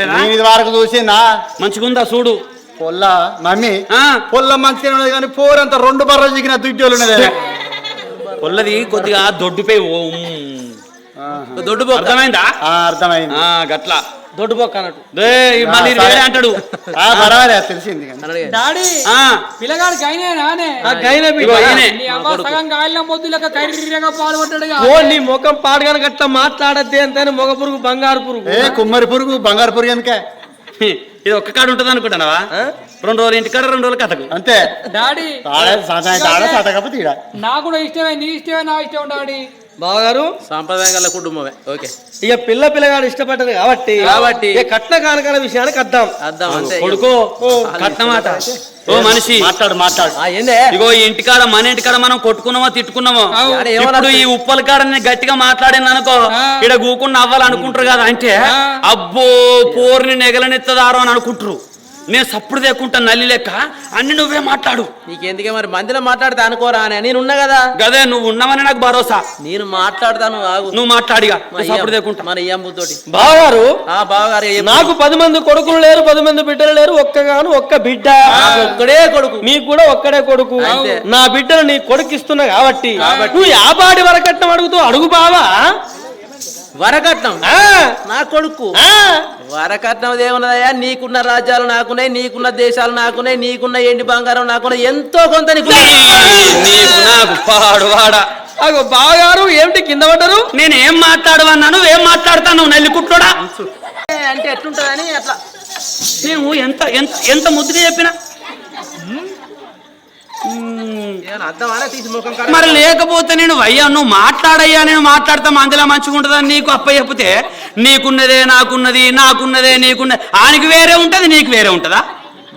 నేను ఇది వరకు చూసినా మంచిగుందా చూడు పొల్ల మమ్మీ పొల్ల మంచిగా ఉన్నది కానీ పోరంత 2 బర్రెలు చిక్కిన దుడ్డోళ్ళు ఉన్నది పొల్లది కొద్దిగా దొడ్డుపై దొడ్డు అర్థమైందా అర్థమైంది గట్లా దొడ్డు బొక్క అన్నట్టు మళ్ళీ అంటాడు పర్వాలేదు తెలిసింది డాడీ పిల్లగాడు సగం గాలిలో మొద్దులక కర్రీగా పాల్గొంటాడు ఓ నీ ముఖం పాడగానే గట్లా మాట్లాడద్దే అంతేనే మొగ పురుగు బంగారు పురుగు కుమ్మరి పురుగు బంగారు పురుగు ఎందుకే ఇది ఒక్క కాడ ఉంటుంది అనుకుంటానవా 2 రోజులు ఇంటికాడ 2 రోజులు కథకు అంతే డాడీ సటకపోతే నాకు కూడా ఇష్టమే నీ ఇష్టమే నా ఇష్టం డాడీ బావగారు సాంప్రదాయం గల కుటుంబమే ఓకే ఇక పిల్లగాడు ఇష్టపడ్డది కాబట్టి కట్న కానుకల విషయానికి అద్దాం కొడుకో కట్నమాట ఓ మనిషి మాట్లాడు ఇగో ఈ ఇంటికాడ మన ఇంటికాడ మనం కొట్టుకున్నామో తిట్టుకున్నామో ఇప్పుడు ఈ ఉప్పల కాడ గట్టిగా మాట్లాడింది అనుకో ఇక్కడ కూకుండా అవ్వాలనుకుంటారు కదా అంటే అబ్బో పోర్ని నెగలనెత్తదారో అని అనుకుంటారు నేను సప్పుడు దేకుంటా నల్లి లెక్క అన్ని నువ్వే మాట్లాడు నీకెందుకే మరి మందిలో మాట్లాడితే అనుకోరా అని నేనున్నా కదా గదే నువ్వు ఉన్నావని నాకు భరోసా నేను మాట్లాడతాను నువ్వు మాట్లాడిగా సప్పుడు దేకుంటా మన తోటి బావగారు నాకు 10 మంది కొడుకులు లేరు 10 మంది బిడ్డలు లేరు ఒక్క బిడ్డ ఒక్కడే కొడుకు మీకు కూడా ఒక్కడే కొడుకు నా బిడ్డను నీ కొడుకు ఇస్తున్నా కాబట్టి నువ్వు యాపాడి వరకట్నం అడుగు బావా వరకట్నం నా కొడుకు వరకట్నం ఏమన్నదయ్యా నీకున్న రాజ్యాలు నాకున్నాయి నీకున్న దేశాలు నాకున్నాయి నీకున్న ఎండి బంగారం నాకున్నాయి ఎంతో కొంత నాకు బావగారు ఏమిటి కింద పడ్డారు నేనేం మాట్లాడవన్నా నువ్వేం మాట్లాడతాను నల్లి కుట్లోడా అంటే ఎట్లుంటదని అట్లా నేను ఎంత ముద్దుగా చెప్పినా మరి లేకపోతే నేను అయ్యా నువ్వు మాట్లాడయ్యా నేను మాట్లాడతా మందిలా మంచిగా ఉంటుందని నీకు అప్ప చెప్తే నీకున్నదే నాకున్నది నీకున్నది ఆయనకి వేరే ఉంటది నీకు వేరే ఉంటదా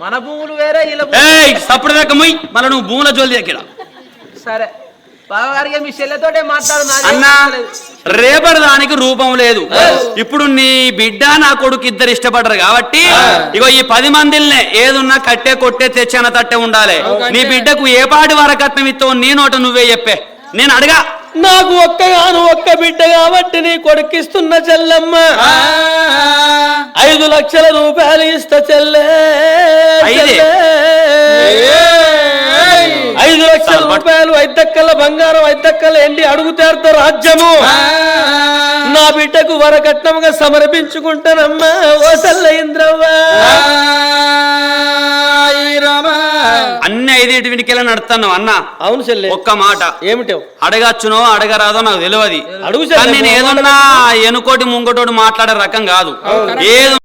మన భూములు వేరే సప్పుడు దాకా ముయ్ మళ్ళీ నువ్వు భూముల జోలి దగ్గర సరే బావగారికి మీ చెల్లెతోటే మాట్లాడు అన్నా రేపటి దానికి రూపం లేదు ఇప్పుడు నీ బిడ్డ నా కొడుకు ఇద్దరు ఇష్టపడరు కాబట్టి ఇగో ఈ 10 మందిల్నే ఏదున్నా కట్టే కొట్టే తెచ్చాన తట్టే ఉండాలి నీ బిడ్డకు ఏ పాటి వరకట్నం ఇస్తావు నీ నోట నువ్వే చెప్పే నేను అడగా నాకు ఒక్క బిడ్డ కాబట్టి నీ కొడుకిస్తున్న చెల్లమ్మ 5 లక్షల రూపాయలు ఇస్తా చెల్లె 5 లక్షల రూపాయలు 5 దక్కల బంగారం 5 దక్కల ఎండి అడుగుతారుతో రాజ్యము నా బిడ్డకు వరకట్నముగా సమర్పించుకుంటానమ్మా ఓ సల్ల ఇంద్రవ్వ అన్ని 5 వెనుకలా నడుస్తాను అన్న అవును చెల్లె ఒక్క మాట ఏమిటో అడగచ్చునో అడగరాదో నాకు తెలియదు అడుగు నేను ఏదన్నా ఎనుకోటి ముంగటోటి మాట్లాడే రకం కాదు ఏదో